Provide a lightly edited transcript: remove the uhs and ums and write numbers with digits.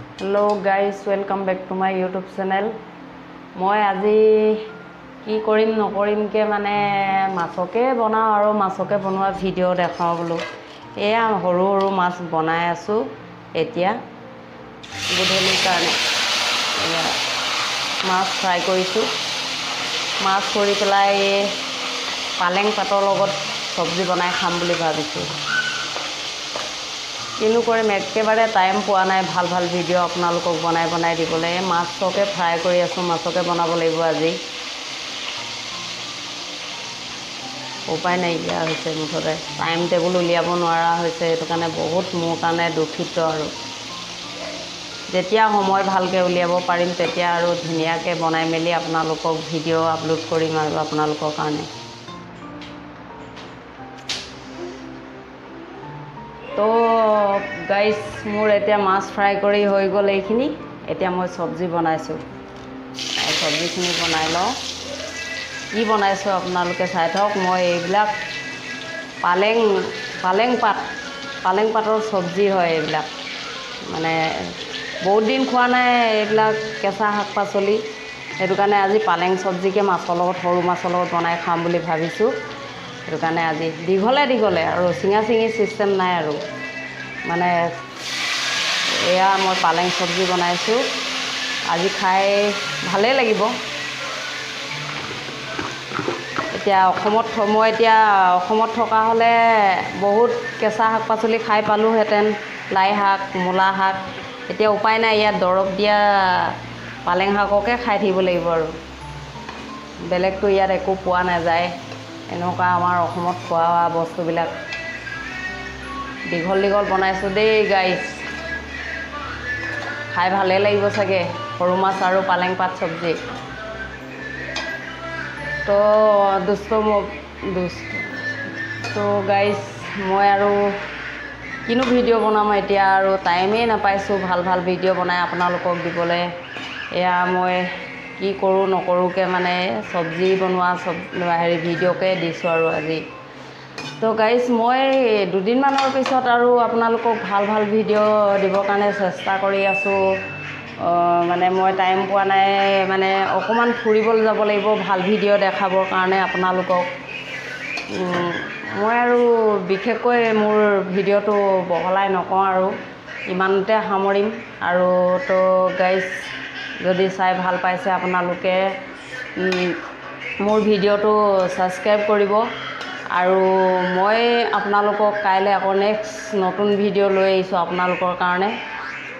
Hello guys, welcome back to my YouTube channel. मैं आज কি কৰিম নকৰিমকৈ মানে মাছকে বনাওঁ আৰু মাছকে বনোৱা ভিডিঅ' দেখাওঁ বোলো। এয়া সৰু সৰু মাছ বনাই আছোঁ এতিয়া গধূলিৰ কাৰণে। এয়া মাছ ফ্ৰাই কৰিছোঁ। মাছ কৰি পেলাই পালেং পাতৰ লগত চব্জি বনাই খাম বুলি ভাবিছোঁ। কিনো কৰিম, একেবাৰে টাইম পোৱা নাই ভাল ভাল ভিডিঅ' আপোনালোকক বনাই দিবলৈ। মাছকে ফ্ৰাই কৰি আছোঁ, মাছকে বনাব লাগিব আজি। উপায় নাইকিয়া হৈছে, মুঠতে টাইম টেবুল উলিয়াব নোৱাৰা হৈছে। সেইটো কাৰণে বহুত মোৰ কাৰণে দুখিত। আৰু যেতিয়া সময় ভালকৈ উলিয়াব পাৰিম তেতিয়া আৰু ধুনীয়াকৈ বনাই মেলি আপোনালোকক ভিডিঅ' আপলোড কৰিম আৰু আপোনালোকৰ কাৰণে। তো গাইজ, মোৰ এতিয়া মাছ ফ্ৰাই কৰি হৈ গ'ল এইখিনি। এতিয়া মই চব্জি বনাইছোঁ। চব্জিখিনি বনাই লওঁ। কি বনাইছোঁ আপোনালোকে চাই থাকক। মই এইবিলাক পালেং পাতৰ চব্জি হয় এইবিলাক। মানে বহুত দিন খোৱা নাই এইবিলাক কেঁচা শাক পাচলি। সেইটো কাৰণে আজি পালেং চব্জিকে মাছৰ লগত, সৰু মাছৰ লগত বনাই খাম বুলি ভাবিছোঁ। সেইটো কাৰণে আজি দীঘলে আৰু চিঙা চিষ্টেম নাই আৰু। মানে এয়া মই পালেং চব্জি বনাইছোঁ। আজি খাই ভালেই লাগিব। মই এতিয়া অসমত থকা হ'লে বহুত কেঁচা শাক পাচলি খাই পালোঁহেঁতেন। লাই শাক, মূলা শাক। এতিয়া উপায় নাই, ইয়াত দৰৱ দিয়া পালেং শাককে খাই থাকিব লাগিব আৰু। বেলেগটো ইয়াত একো পোৱা নাযায়। এনেকুৱা আমাৰ অসমত খোৱা বস্তুবিলাক। দীঘল বনাইছোঁ দেই গাইজ। খাই ভালেই লাগিব চাগে, সৰু মাছ আৰু পালেং পাত চব্জি। তো গাইজ, মই আৰু কিনো ভিডিঅ' বনাম এতিয়া, আৰু টাইমেই নাপাইছোঁ ভাল ভিডিঅ' বনাই আপোনালোকক দিবলৈ। এয়া মই কি কৰোঁ নকৰোঁকৈ মানে চব্জি বনোৱা ভিডিঅ'কে দিছোঁ আৰু আজি। তো গাইজ, মই দুদিনমানৰ পিছত আৰু আপোনালোকক ভাল ভিডিঅ' দিবৰ কাৰণে চেষ্টা কৰি আছোঁ। মানে মই টাইম পোৱা নাই, মানে অকণমান ফুৰিবলৈ যাব লাগিব ভাল ভিডিঅ' দেখাবৰ কাৰণে আপোনালোকক। মই আৰু বিশেষকৈ মোৰ ভিডিঅ'টো বহলাই নকওঁ আৰু ইমানতে সামৰিম। আৰু তো গাইজ, যদি চাই ভাল পাইছে আপোনালোকে মোৰ ভিডিঅ'টো ছাবস্ক্ৰাইব কৰিব। আৰু মই আপোনালোকক কাইলৈ আকৌ নেক্সট নতুন ভিডিঅ' লৈ আহিছোঁ আপোনালোকৰ কাৰণে।